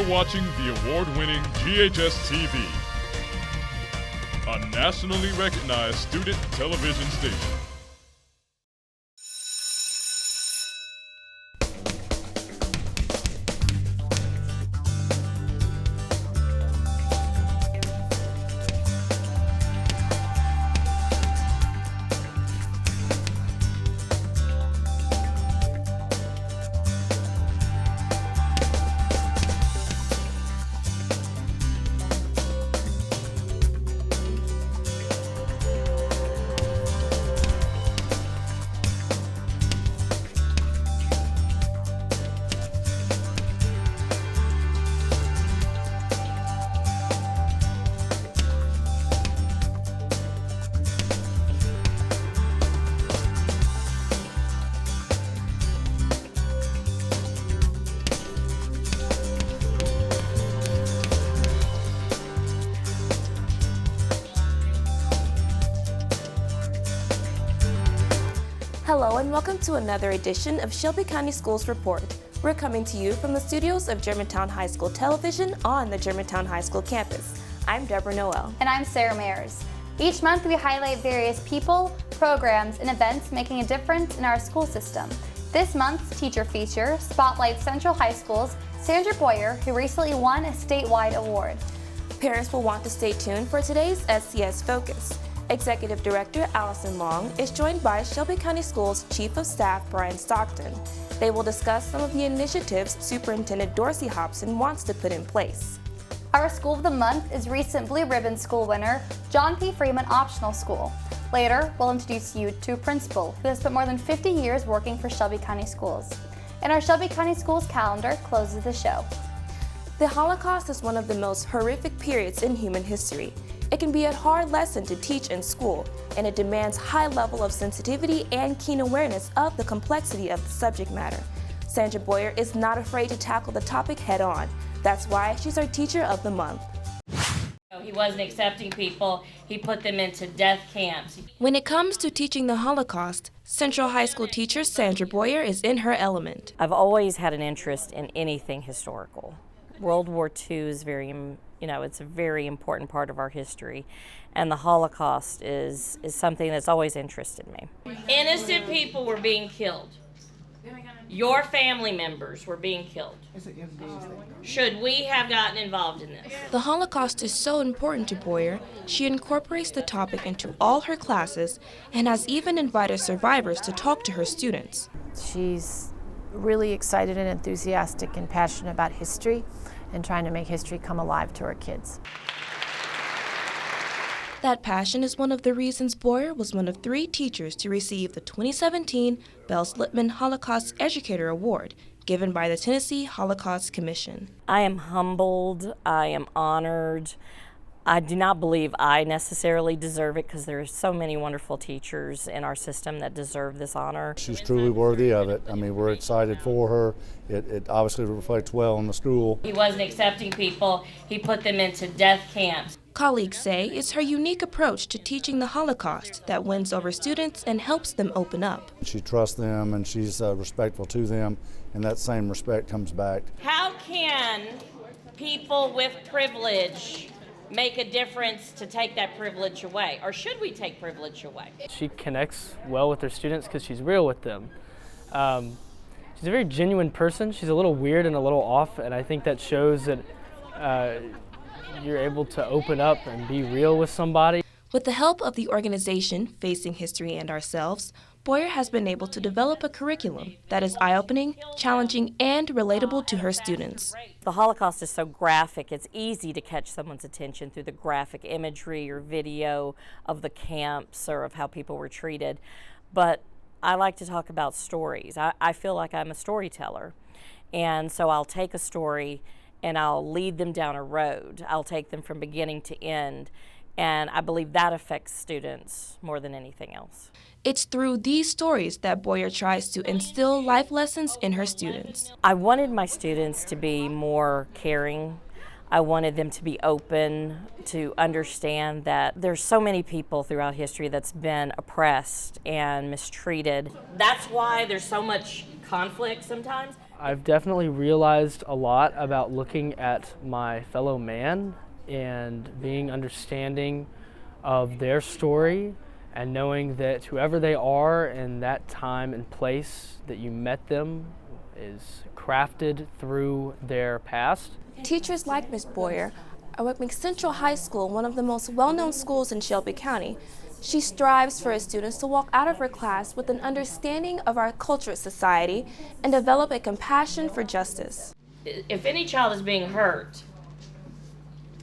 You're watching the award-winning GHS-TV, a nationally recognized student television station. Hello and welcome to another edition of Shelby County Schools Report. We're coming to you from the studios of Germantown High School Television on the Germantown High School campus. I'm Deborah Noel. And I'm Sara Mayers. Each month we highlight various people, programs, and events making a difference in our school system. This month's teacher feature spotlights Central High School's Sandra Boyer, who recently won a statewide award. Parents will want to stay tuned for today's SCS Focus. Executive Director Allison Long is joined by Shelby County Schools Chief of Staff Brian Stockton. They will discuss some of the initiatives Superintendent Hopson wants to put in place. Our School of the Month is recent Blue Ribbon School winner JP Freeman Optional School. Later, we'll introduce you to a principal who has spent more than 50 years working for Shelby County Schools. And our Shelby County Schools calendar closes the show. The Holocaust is one of the most horrific periods in human history. It can be a hard lesson to teach in school, and it demands high level of sensitivity and keen awareness of the complexity of the subject matter. Sandra Boyer is not afraid to tackle the topic head-on. That's why she's our Teacher of the Month. He wasn't accepting people. He put them into death camps. When it comes to teaching the Holocaust, Central High School teacher Sandra Boyer is in her element. I've always had an interest in anything historical. World War II is it's a very important part of our history, and the Holocaust is something that's always interested me. Innocent people were being killed. Your family members were being killed. Should we have gotten involved in this? The Holocaust is so important to Boyer, she incorporates the topic into all her classes and has even invited survivors to talk to her students. She's really excited and enthusiastic and passionate about history and trying to make history come alive to our kids. That passion is one of the reasons Boyer was one of 3 teachers to receive the 2017 Bell-Slipman Holocaust Educator Award, given by the Tennessee Holocaust Commission. I am humbled, I am honored. I do not believe I necessarily deserve it because there are so many wonderful teachers in our system that deserve this honor. She's truly worthy of it. I mean, we're excited for her. It obviously reflects well on the school. He wasn't accepting people. He put them into death camps. Colleagues say it's her unique approach to teaching the Holocaust that wins over students and helps them open up. She trusts them and she's respectful to them, and that same respect comes back. How can people with privilege make a difference to take that privilege away? Or should we take privilege away? She connects well with her students because she's real with them. She's a very genuine person. She's a little weird and a little off, and I think that shows that you're able to open up and be real with somebody. With the help of the organization Facing History and Ourselves, Boyer has been able to develop a curriculum that is eye-opening, challenging, and relatable to her students. The Holocaust is so graphic, it's easy to catch someone's attention through the graphic imagery or video of the camps or of how people were treated. But I like to talk about stories. I feel like I'm a storyteller. And so I'll take a story and I'll lead them down a road. I'll take them from beginning to end. And I believe that affects students more than anything else. It's through these stories that Boyer tries to instill life lessons in her students. I wanted my students to be more caring. I wanted them to be open, to understand that there's so many people throughout history that's been oppressed and mistreated. That's why there's so much conflict sometimes, I've definitely realized a lot about looking at my fellow man and being understanding of their story and knowing that whoever they are in that time and place that you met them is crafted through their past. Teachers like Ms. Boyer are at McCentral High School, one of the most well-known schools in Shelby County. She strives for her students to walk out of her class with an understanding of our culture, society, and develop a compassion for justice. If any child is being hurt,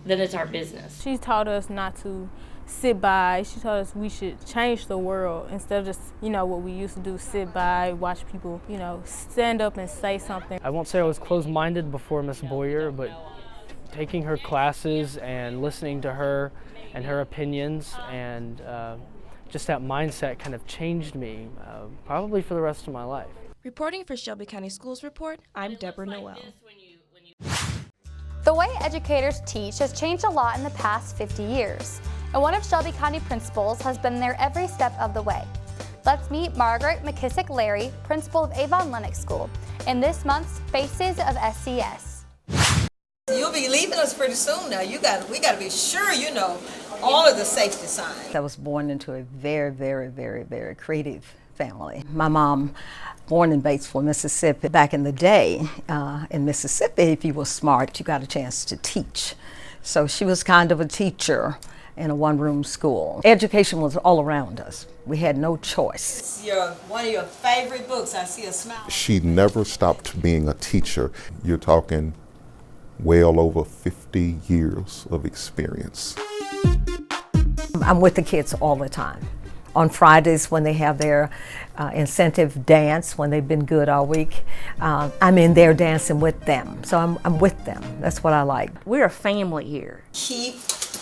then it's our business. She taught us not to sit by. She taught us we should change the world instead of just, what we used to do, sit by, watch people, stand up and say something. I won't say I was closed-minded before Miss Boyer, but taking her classes and listening to her and her opinions and just that mindset kind of changed me, probably for the rest of my life. Reporting for Shelby County Schools Report, I'm Deborah Noel. The way educators teach has changed a lot in the past 50 years, and one of Shelby County principals has been there every step of the way. Let's meet Margaret MicKissick-Larry, principal of Avon Lennox School, in this month's Faces of SCS. You'll be leaving us pretty soon now. We got to be sure you know all of the safety signs. I was born into a very, very, very, very creative family. My mom, born in Batesville, Mississippi. Back in the day, in Mississippi, if you were smart, you got a chance to teach. So she was kind of a teacher in a one-room school. Education was all around us. We had no choice. One of your favorite books, I see a smile. She never stopped being a teacher. You're talking well over 50 years of experience. I'm with the kids all the time. On Fridays when they have their incentive dance, when they've been good all week, I'm in there dancing with them. So I'm with them. That's what I like. We're a family here. Keep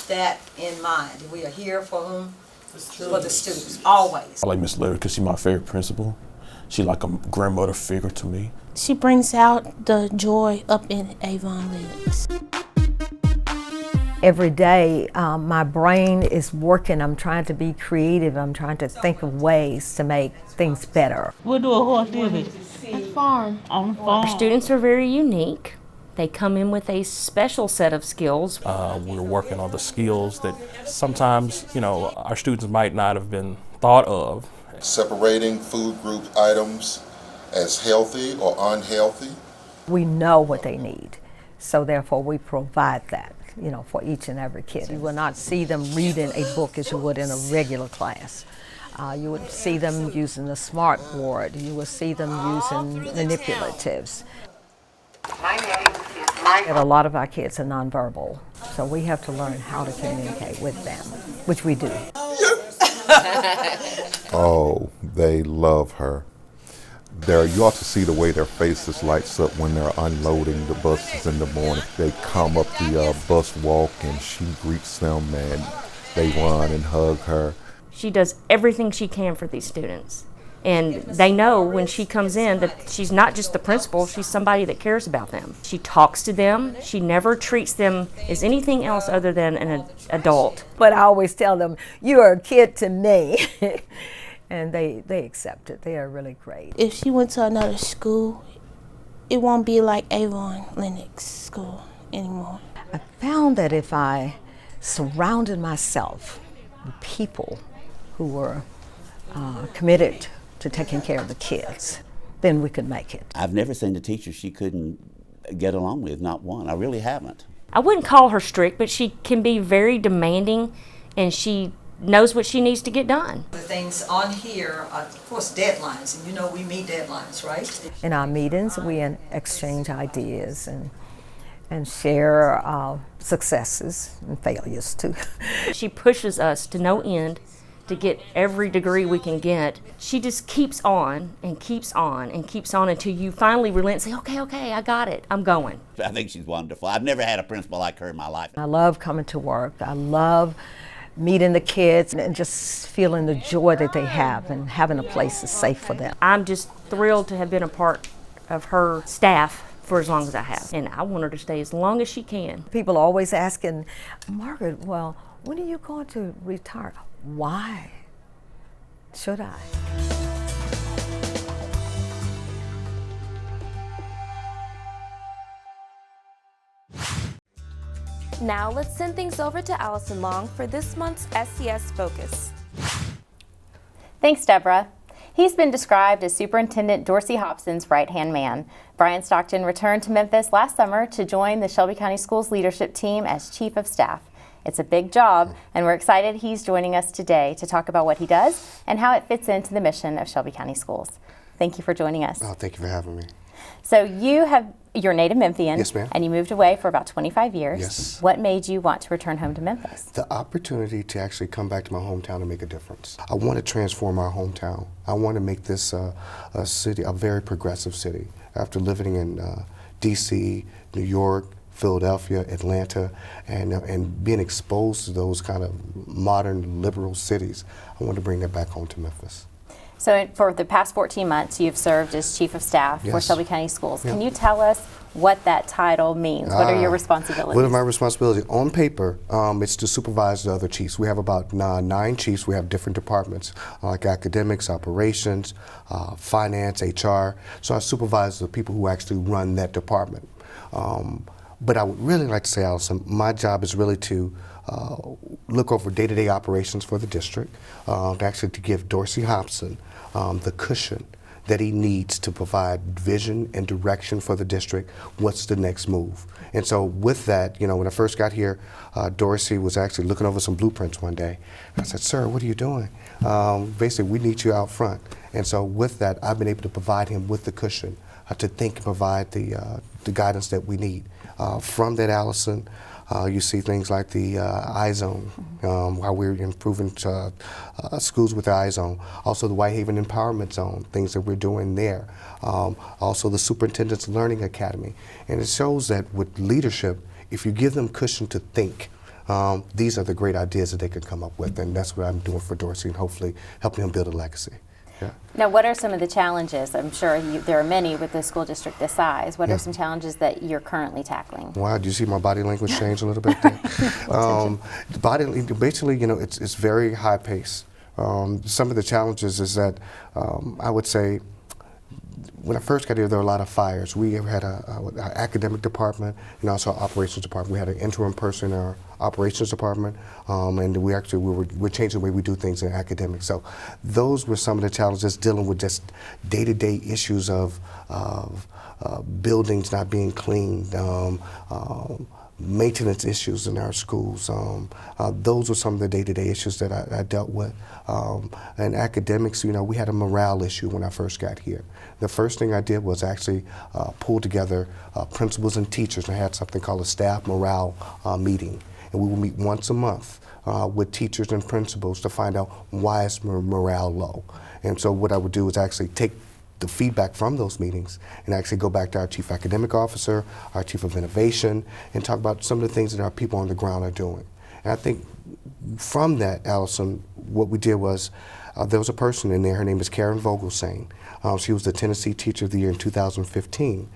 that in mind. We are here for them, for the students, always. I like Miss Larry because she's my favorite principal. She's like a grandmother figure to me. She brings out the joy up in Avon Lennox. Every day, my brain is working. I'm trying to be creative. I'm trying to think of ways to make things better. We'll do a horse divot at the farm. On the farm. Our students are very unique. They come in with a special set of skills. We're working on the skills that sometimes, our students might not have been thought of. Separating food group items as healthy or unhealthy. We know what they need, so therefore we provide that, for each and every kid. You will not see them reading a book as you would in a regular class. You would see them using the smart board. You will see them using manipulatives. A lot of our kids are nonverbal, so we have to learn how to communicate with them, which we do. Oh, they love her. You ought to see the way their faces lights up when they're unloading the buses in the morning. They come up the bus walk and she greets them and they run and hug her. She does everything she can for these students. And they know when she comes in that she's not just the principal, she's somebody that cares about them. She talks to them. She never treats them as anything else other than an adult. But I always tell them, you're a kid to me. And they accept it. They are really great. If she went to another school, it won't be like Avon Lennox School anymore. I found that if I surrounded myself with people who were committed to taking care of the kids, then we could make it. I've never seen a teacher she couldn't get along with, not one. I really haven't. I wouldn't call her strict, but she can be very demanding, and she knows what she needs to get done. The things on here are, of course, deadlines, and we meet deadlines, right? In our meetings, we exchange ideas and share successes and failures, too. She pushes us to no end to get every degree we can get. She just keeps on and keeps on and keeps on until you finally relent and say, okay, I got it, I'm going. I think she's wonderful. I've never had a principal like her in my life. I love coming to work. I love meeting the kids and just feeling the joy that they have and having a place that's safe for them. I'm just thrilled to have been a part of her staff for as long as I have, and I want her to stay as long as she can. People are always asking, Margaret, well, when are you going to retire? Why should I? Now let's send things over to Allison Long for this month's SCS Focus. Thanks, Deborah. He's been described as Superintendent Dorsey Hopson's right-hand man. Brian Stockton returned to Memphis last summer to join the Shelby County Schools leadership team as Chief of Staff. It's a big job, and we're excited he's joining us today to talk about what he does and how it fits into the mission of Shelby County Schools. Thank you for joining us. Oh, thank you for having me. So you're a native Memphian, yes, ma'am, and you moved away for about 25 years. Yes. What made you want to return home to Memphis? The opportunity to actually come back to my hometown and make a difference. I want to transform our hometown. I want to make this a city, a very progressive city. After living in D.C., New York, Philadelphia, Atlanta, and being exposed to those kind of modern liberal cities, I want to bring that back home to Memphis. So for the past 14 months, you've served as Chief of Staff for Shelby County Schools. Can you tell us what that title means? What are your responsibilities? What are my responsibilities? On paper, it's to supervise the other chiefs. We have about 9 chiefs. We have different departments, like academics, operations, finance, HR. So I supervise the people who actually run that department. But I would really like to say, Allison, my job is really to look over day-to-day operations for the district, actually to give Dorsey Hopson the cushion that he needs to provide vision and direction for the district. What's the next move? And so with that, you know, when I first got here, Dorsey was actually looking over some blueprints one day. I said, "Sir, what are you doing?" Basically, we need you out front. And so with that, I've been able to provide him with the cushion to think and provide the guidance that we need. From that, Allison, you see things like the iZone, how we're improving schools with the iZone. Also the Whitehaven Empowerment Zone, things that we're doing there. Also the Superintendent's Learning Academy. And it shows that with leadership, if you give them cushion to think, these are the great ideas that they can come up with. And that's what I'm doing for Dorsey, and hopefully helping him build a legacy. Yeah. Now, what are some of the challenges? I'm sure there are many with a school district this size. What are some challenges that you're currently tackling? Wow, do you see my body language change a little bit there? Basically, you know, it's very high pace. Some of the challenges is that I would say, when I first got here, there were a lot of fires. We had an academic department and also an operations department. We had an interim person in our operations department, and we're changing the way we do things in academics. So those were some of the challenges, dealing with just day-to-day issues of buildings not being cleaned, maintenance issues in our schools. Those were some of the day-to-day issues that I dealt with. And academics, you know, we had a morale issue when I first got here. The first thing I did was actually pull together principals and teachers, and I had something called a staff morale meeting. And we would meet once a month with teachers and principals to find out why is morale low. And so what I would do is actually take the feedback from those meetings and actually go back to our chief academic officer, our chief of innovation, and talk about some of the things that our people on the ground are doing. And I think from that, Allison, what we did was there was a person in there, her name is Karen Vogelsang. She was the Tennessee Teacher of the Year in 2015.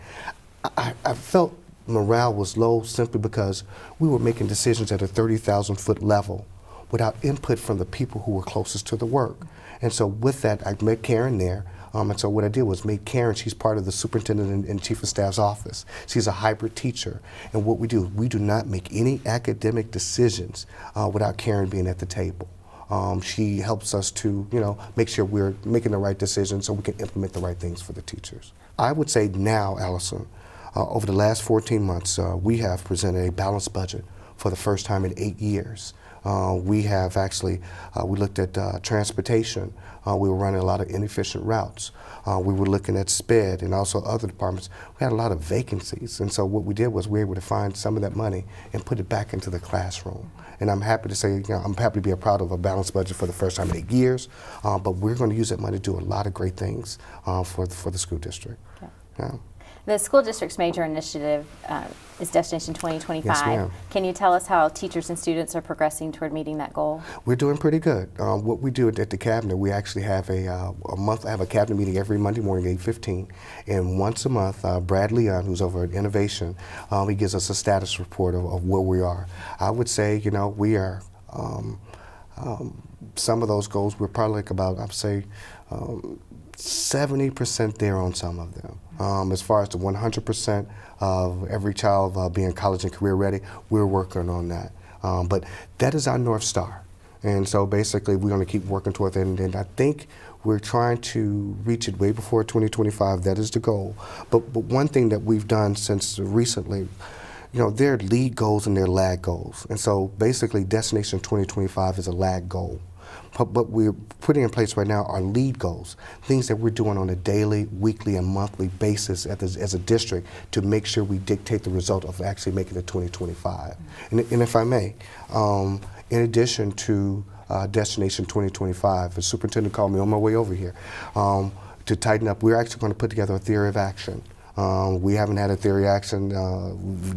I felt morale was low simply because we were making decisions at a 30,000-foot level without input from the people who were closest to the work. And so with that, I met Karen there. And so what I did was made Karen, she's part of the Superintendent and Chief of Staff's office. She's a hybrid teacher. And what we do, we do not make any academic decisions without Karen being at the table. She helps us to, you know, make sure we're making the right decisions so we can implement the right things for the teachers. I would say now, Allison, over the last 14 months, we have presented a balanced budget for the first time in 8 years. We have actually, we looked at transportation. We were running a lot of inefficient routes. We were looking at SPED and also other departments. We had a lot of vacancies. And so what we did was we were able to find some of that money and put it back into the classroom. And I'm happy to say, you know, I'm happy to be a proud of a balanced budget for the first time in 8 years. But we're going to use that money to do a lot of great things for the school district. Okay. Yeah. The school district's major initiative is Destination 2025. Yes, ma'am. Can you tell us how teachers and students are progressing toward meeting that goal? We're doing pretty good. What we do at the cabinet, we actually have a month. I have a cabinet meeting every Monday morning, 8:15, and once a month, Brad Leon, who's over at Innovation, he gives us a status report of where we are. I would say, you know, we are Some of those goals, we're probably like about, I'd say, 70% there on some of them. As far as the 100% of every child being college and career ready, we're working on that. But that is our North Star. And so basically we're going to keep working toward that. And I think we're trying to reach it way before 2025. That is the goal. But one thing that we've done since recently, you know, there are lead goals and there are lag goals. And so basically Destination 2025 is a lag goal. But we're putting in place right now are lead goals, things that we're doing on a daily, weekly, and monthly basis as a district to make sure we dictate the result of actually making it 2025. And if I may, in addition to Destination 2025, the superintendent called me on my way over here to tighten up. We're actually going to put together a theory of action. We haven't had a theory of action.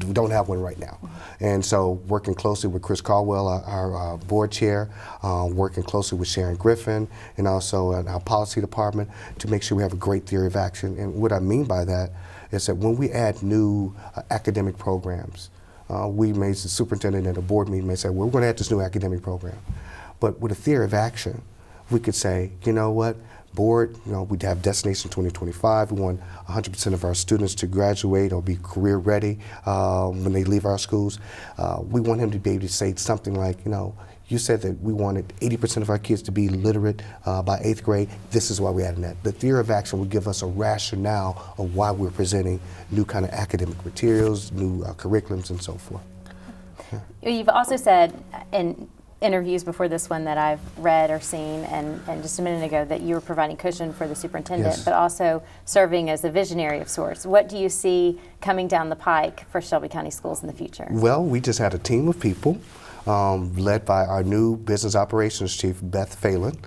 We don't have one right now. And so working closely with Chris Caldwell, our board chair, working closely with Sharon Griffin, and also our policy department to make sure we have a great theory of action. And what I mean by that is that when we add new academic programs, we may, the superintendent at a board meeting may say, well, we're going to add this new academic program. But with a theory of action, we could say, you know what, board, you know, we'd have Destination 2025. We want 100% of our students to graduate or be career ready when they leave our schools. We want him to be able to say something like, you know, you said that we wanted 80% of our kids to be literate by 8th grade. This is why we added that. The theory of action would give us a rationale of why we're presenting new kind of academic materials, new curriculums, and so forth. Yeah. You've also said in interviews before this one that I've read or seen, and just a minute ago, that you were providing cushion for the superintendent, yes, but also serving as a visionary of sorts. What do you see coming down the pike for Shelby County Schools in the future? Well, we just had a team of people led by our new business operations chief, Beth Phelan.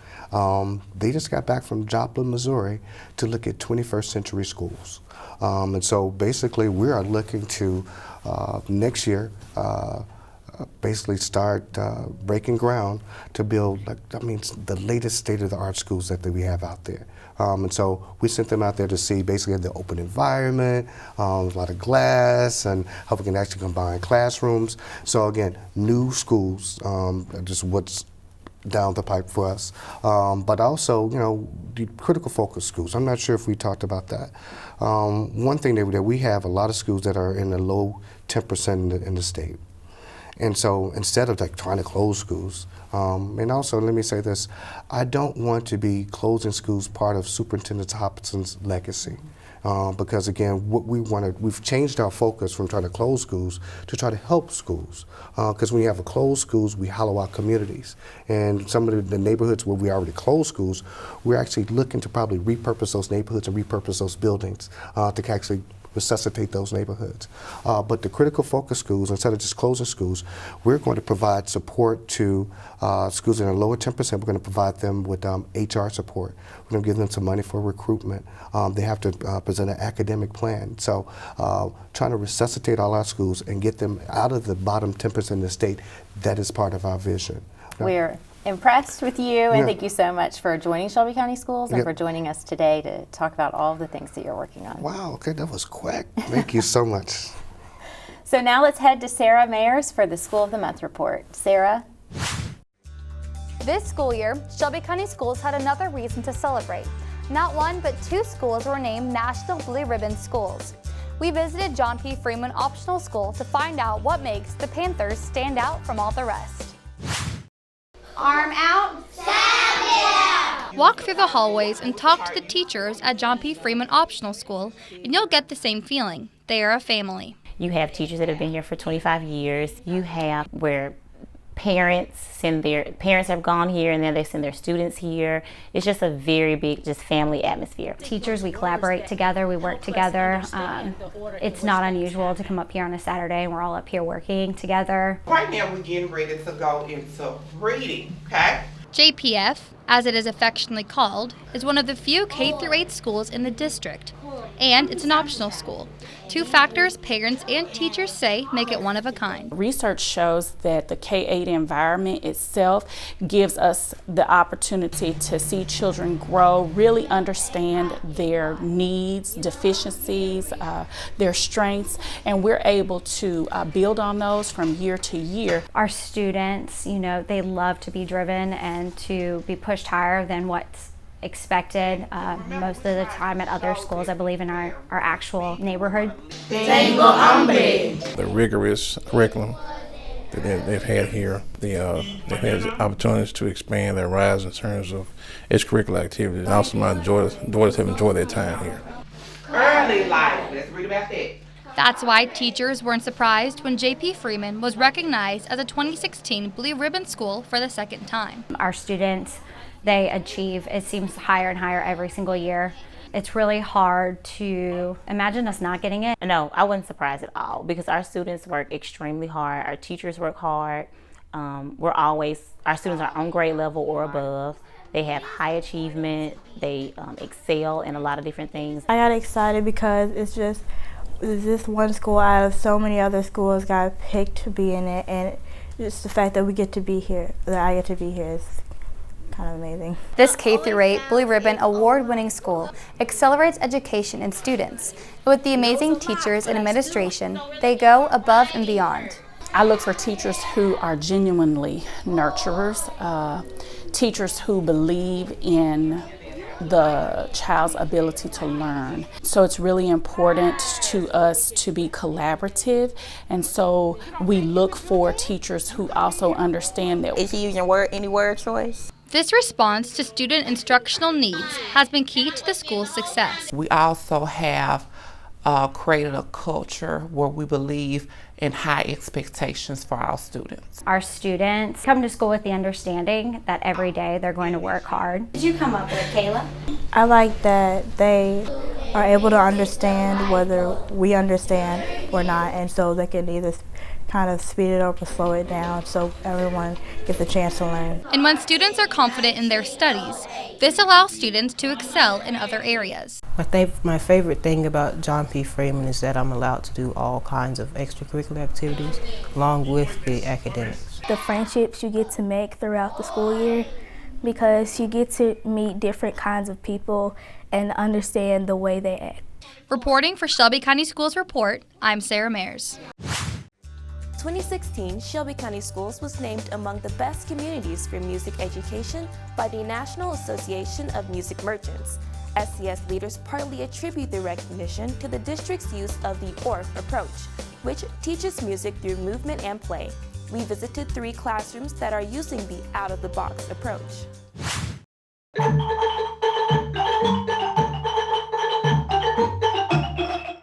They just got back from Joplin, Missouri to look at 21st century schools. And so basically we are looking to next year basically start breaking ground to build, like, I mean, the latest state-of-the-art schools that we have out there. And so we sent them out there to see basically the open environment, a lot of glass, and how we can actually combine classrooms. So again, new schools, just what's down the pipe for us. But also, you know, the critical focus schools. I'm not sure if we talked about that. One thing that we have a lot of schools that are in the low 10% in the state. And so instead of like trying to close schools, and also let me say this, I don't want to be closing schools part of Superintendent Hopson's legacy. Because again, what we wanted, we've changed our focus from trying to close schools to try to help schools. Because when you have a closed schools, we hollow out communities. And some of the neighborhoods where we already closed schools, we're actually looking to probably repurpose those neighborhoods and repurpose those buildings to actually resuscitate those neighborhoods. But the critical focus schools, instead of just closing schools, we're going to provide support to schools that are lower 10%. We're going to provide them with HR support. We're going to give them some money for recruitment. They have to present an academic plan. So trying to resuscitate all our schools and get them out of the bottom 10% of the state, that is part of our vision. We're impressed with you, and thank you so much for joining Shelby County Schools and for joining us today to talk about all of the things that you're working on. Wow, okay, that was quick. Thank you so much. So now let's head to Sara Mayers for the School of the Month report. Sara? This school year, Shelby County Schools had another reason to celebrate. Not one, but 2 schools were named National Blue Ribbon Schools. We visited JP Freeman Optional School to find out what makes the Panthers stand out from all the rest. Arm out, stand down! Walk through the hallways and talk to the teachers at JP Freeman Optional School, and you'll get the same feeling. They are a family. You have teachers that have been here for 25 years. You have where parents have gone here and then they send their students here. It's just a very big, just family atmosphere. Teachers, we collaborate together, we work together. It's not unusual to come up here on a Saturday and we're all up here working together. Right now we're getting ready to go into reading, okay? JPF, as it is affectionately called, is one of the few K-8 schools in the district. and it's an optional school. 2 factors parents and teachers say make it one of a kind. Research shows that the K-8 environment itself gives us the opportunity to see children grow, really understand their needs, deficiencies, their strengths, and we're able to build on those from year to year. Our students, you know, they love to be driven and to be pushed higher than what's expected most of the time at other schools, I believe, in our actual neighborhood. The rigorous curriculum that they've had here, they've had opportunities to expand their rise in terms of extracurricular activities. And also my daughters have enjoyed their time here. Early life, let's read about that. That's why teachers weren't surprised when JP Freeman was recognized as a 2016 Blue Ribbon School for the 2nd time. Our students, they achieve, it seems, higher and higher every single year. It's really hard to imagine us not getting it. No, I wasn't surprised at all because our students work extremely hard. Our teachers work hard. Our students are on grade level or above. They have high achievement. They excel in a lot of different things. I got excited because it's just this one school out of so many other schools got picked to be in it, and just the fact that we get to be here, that I get to be here, is kind of amazing. This K-8 Blue Ribbon award-winning school accelerates education in students. With the amazing teachers and administration, they go above and beyond. I look for teachers who are genuinely nurturers, teachers who believe in the child's ability to learn. So it's really important to us to be collaborative, and so we look for teachers who also understand that. Is he using any word choice? This response to student instructional needs has been key to the school's success. We also have created a culture where we believe in high expectations for our students. Our students come to school with the understanding that every day they're going to work hard. Did you come up with it, Kayla? I like that they are able to understand whether we understand or not, and so they can either kind of speed it up or slow it down so everyone gets a chance to learn. And when students are confident in their studies, this allows students to excel in other areas. My favorite thing about John P. Freeman is that I'm allowed to do all kinds of extracurricular activities along with the academics. The friendships you get to make throughout the school year, because you get to meet different kinds of people and understand the way they act. Reporting for Shelby County Schools Report, I'm Sara Mayers. 2016, Shelby County Schools was named among the best communities for music education by the National Association of Music Merchants. SCS leaders partly attribute the recognition to the district's use of the Orff approach, which teaches music through movement and play. We visited 3 classrooms that are using the out-of-the-box approach.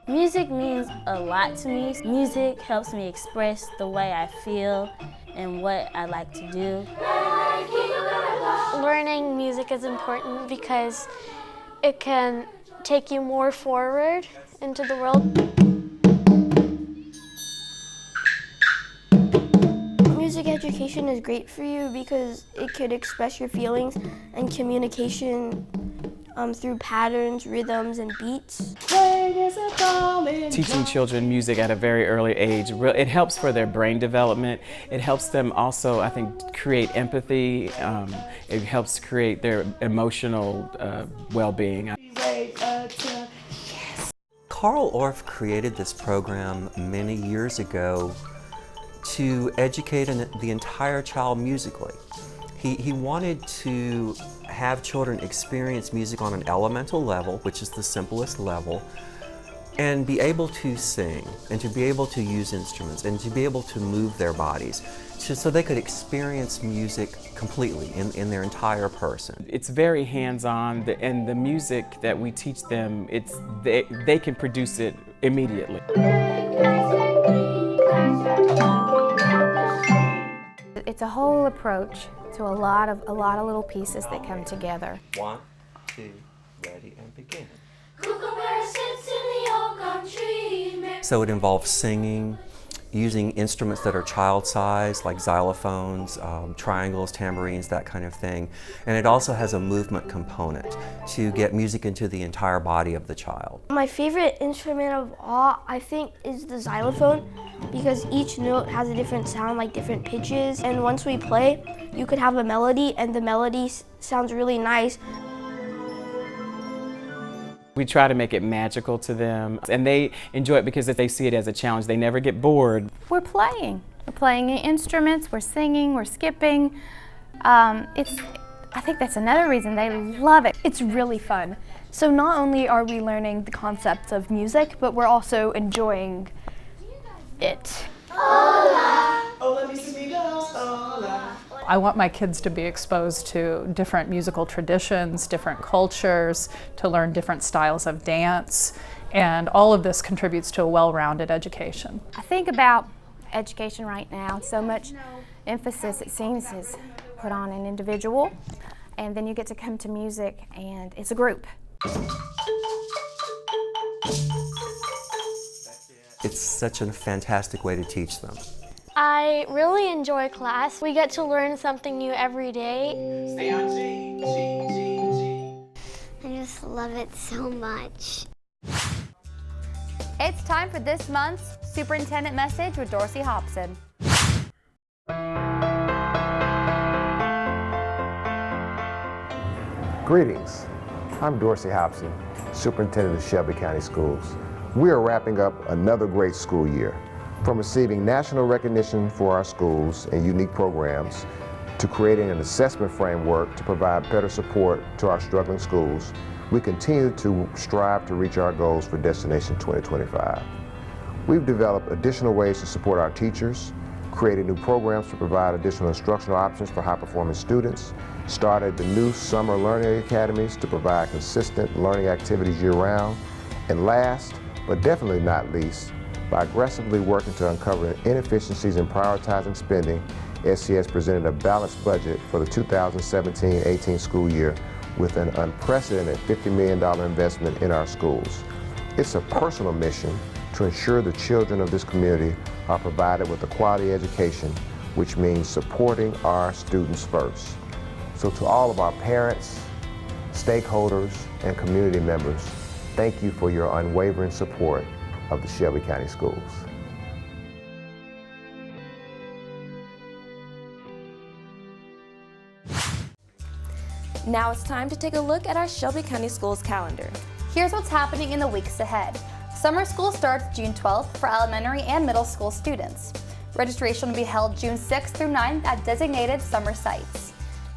Music means a lot to me. Music helps me express the way I feel and what I like to do. Learning music is important because it can take you more forward into the world. Music education is great for you because it could express your feelings and communication through patterns, rhythms, and beats. Teaching children music at a very early age, it helps for their brain development. It helps them also, I think, create empathy. It helps create their emotional well-being. Carl Orff created this program many years ago to educate the entire child musically. He wanted to have children experience music on an elemental level, which is the simplest level, and be able to sing, and to be able to use instruments, and to be able to move their bodies, so they could experience music completely in their entire person. It's very hands-on, and the music that we teach them, they can produce it immediately. It's a whole approach to a lot of little pieces that come together. 1, 2, ready, and begin. Kookaburra sits in the oak tree. So it involves singing, using instruments that are child-sized, like xylophones, triangles, tambourines, that kind of thing. And it also has a movement component to get music into the entire body of the child. My favorite instrument of all, I think, is the xylophone, because each note has a different sound, like different pitches. And once we play, you could have a melody, and the melody sounds really nice. We try to make it magical to them, and they enjoy it because they see it as a challenge. They never get bored. We're playing. We're playing instruments, we're singing, we're skipping. I think that's another reason they love it. It's really fun. So not only are we learning the concepts of music, but we're also enjoying it. Hola. Hola, mis amigos. Hola. I want my kids to be exposed to different musical traditions, different cultures, to learn different styles of dance, and all of this contributes to a well-rounded education. I think about education right now, so much emphasis, it seems, is put on an individual, and then you get to come to music, and it's a group. It's such a fantastic way to teach them. I really enjoy class. We get to learn something new every day. Stay on G, G, G, G. I just love it so much. It's time for this month's Superintendent Message with Dorsey Hopson. Greetings. I'm Dorsey Hopson, Superintendent of Shelby County Schools. We are wrapping up another great school year. From receiving national recognition for our schools and unique programs, to creating an assessment framework to provide better support to our struggling schools, we continue to strive to reach our goals for Destination 2025. We've developed additional ways to support our teachers, created new programs to provide additional instructional options for high-performing students, started the new Summer Learning Academies to provide consistent learning activities year-round, and last, but definitely not least, by aggressively working to uncover inefficiencies in prioritizing spending, SCS presented a balanced budget for the 2017-18 school year with an unprecedented $50 million investment in our schools. It's a personal mission to ensure the children of this community are provided with a quality education, which means supporting our students first. So to all of our parents, stakeholders, and community members, thank you for your unwavering support of the Shelby County Schools. Now it's time to take a look at our Shelby County Schools calendar. Here's what's happening in the weeks ahead. Summer school starts June 12th for elementary and middle school students. Registration will be held June 6th through 9th at designated summer sites.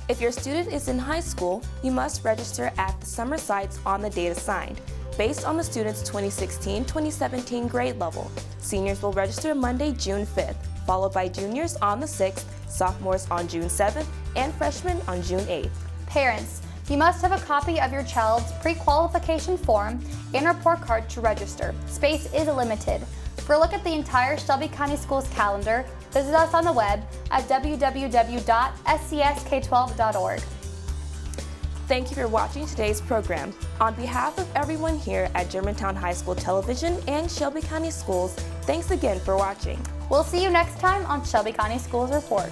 If your student is in high school, you must register at the summer sites on the date assigned, based on the student's 2016-2017 grade level. Seniors will register Monday, June 5th, followed by juniors on the 6th, sophomores on June 7th, and freshmen on June 8th. Parents, you must have a copy of your child's pre-qualification form and report card to register. Space is limited. For a look at the entire Shelby County Schools calendar, visit us on the web at www.scsk12.org. Thank you for watching today's program. On behalf of everyone here at Germantown High School Television and Shelby County Schools, thanks again for watching. We'll see you next time on Shelby County Schools Report.